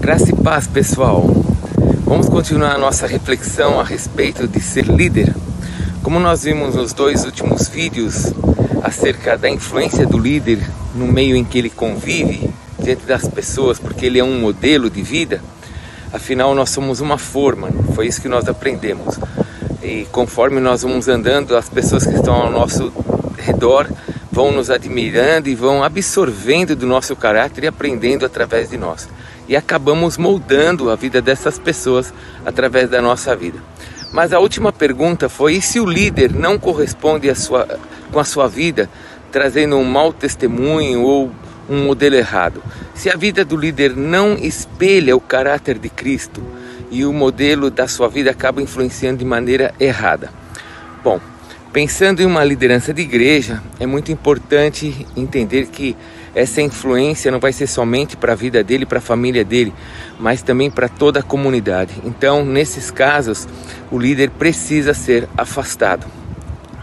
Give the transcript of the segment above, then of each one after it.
Graça e paz, pessoal. Vamos continuar a nossa reflexão a respeito de ser líder. Como nós vimos nos dois últimos vídeos acerca da influência do líder no meio em que ele convive diante das pessoas, porque ele é um modelo de vida. Afinal, nós somos uma forma, foi isso que nós aprendemos. E conforme nós vamos andando, as pessoas que estão ao nosso redor vão nos admirando e vão absorvendo do nosso caráter e aprendendo através de nós. E acabamos moldando a vida dessas pessoas através da nossa vida. Mas a última pergunta foi: e se o líder não corresponde com a sua vida, trazendo um mau testemunho ou um modelo errado? Se a vida do líder não espelha o caráter de Cristo e o modelo da sua vida acaba influenciando de maneira errada? Bom, pensando em uma liderança de igreja, é muito importante entender que essa influência não vai ser somente para a vida dele, para a família dele, mas também para toda a comunidade. Então, nesses casos, o líder precisa ser afastado.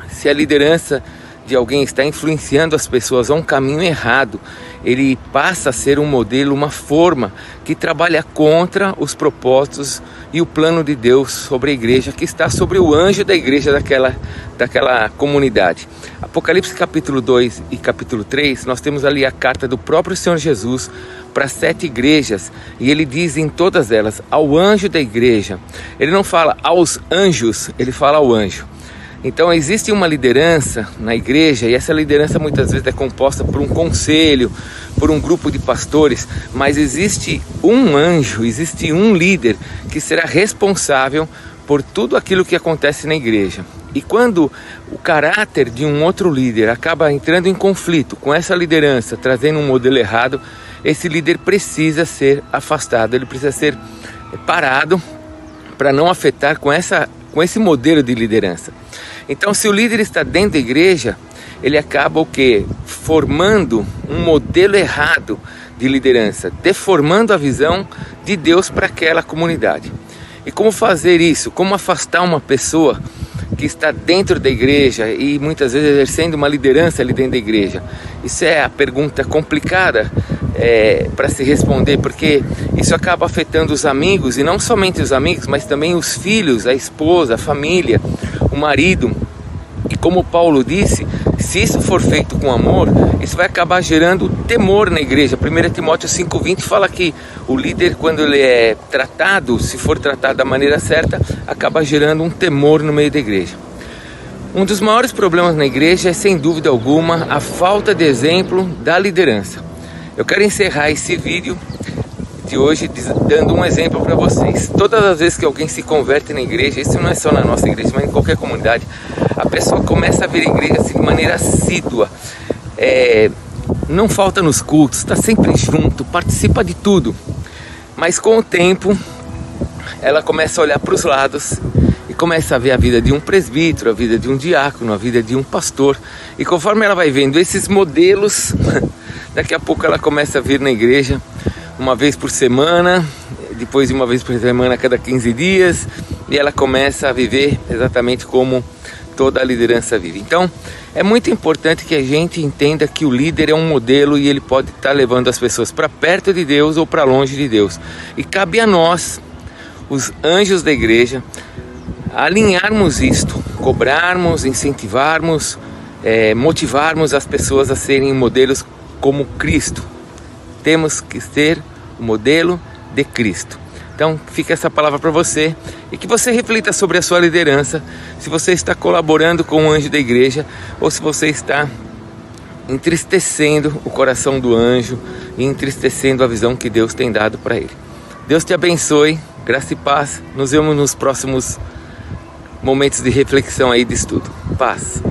Se a liderança de alguém está influenciando as pessoas a um caminho errado, ele passa a ser um modelo, uma forma que trabalha contra os propósitos e o plano de Deus sobre a igreja, que está sobre o anjo da igreja daquela comunidade. Apocalipse capítulo 2 e capítulo 3, nós temos ali a carta do próprio Senhor Jesus para 7 igrejas, e ele diz em todas elas, ao anjo da igreja. Ele não fala aos anjos, ele fala ao anjo. Então existe uma liderança na igreja, e essa liderança muitas vezes é composta por um conselho, por um grupo de pastores, mas existe um anjo, existe um líder que será responsável por tudo aquilo que acontece na igreja. E quando o caráter de um outro líder acaba entrando em conflito com essa liderança, trazendo um modelo errado, esse líder precisa ser afastado, ele precisa ser parado para não afetar com esse modelo de liderança. Então, se o líder está dentro da igreja, ele acaba o quê? Formando um modelo errado de liderança, deformando a visão de Deus para aquela comunidade. E como fazer isso? Como afastar uma pessoa que está dentro da igreja e muitas vezes exercendo uma liderança ali dentro da igreja? Isso é a pergunta complicada para se responder, porque isso acaba afetando os amigos, e não somente os amigos, mas também os filhos, a esposa, a família, o marido. E como Paulo disse, se isso for feito com amor, isso vai acabar gerando temor na igreja. 1 Timóteo 5,20 fala que o líder, quando ele é tratado, se for tratado da maneira certa, acaba gerando um temor no meio da igreja. Um dos maiores problemas na igreja é, sem dúvida alguma, a falta de exemplo da liderança. Eu quero encerrar esse vídeo de hoje dando um exemplo para vocês. Todas as vezes que alguém se converte na igreja, isso não é só na nossa igreja, mas em qualquer comunidade, a pessoa começa a vir à igreja assim, de maneira assídua, não falta nos cultos, está sempre junto, participa de tudo. Mas com o tempo, ela começa a olhar para os lados e começa a ver a vida de um presbítero, a vida de um diácono, a vida de um pastor. E conforme ela vai vendo esses modelos, daqui a pouco ela começa a vir na igreja uma vez por semana, depois de uma vez por semana a cada 15 dias, e ela começa a viver exatamente como toda a liderança vive. Então, é muito importante que a gente entenda que o líder é um modelo e ele pode estar levando as pessoas para perto de Deus ou para longe de Deus. E cabe a nós, os anjos da igreja, alinharmos isto, cobrarmos, incentivarmos, motivarmos as pessoas a serem modelos como Cristo. Temos que ser o modelo de Cristo. Então fica essa palavra para você, e que você reflita sobre a sua liderança, se você está colaborando com o anjo da igreja ou se você está entristecendo o coração do anjo e entristecendo a visão que Deus tem dado para ele. Deus te abençoe, graça e paz. Nos vemos nos próximos momentos de reflexão aí de estudo. Paz.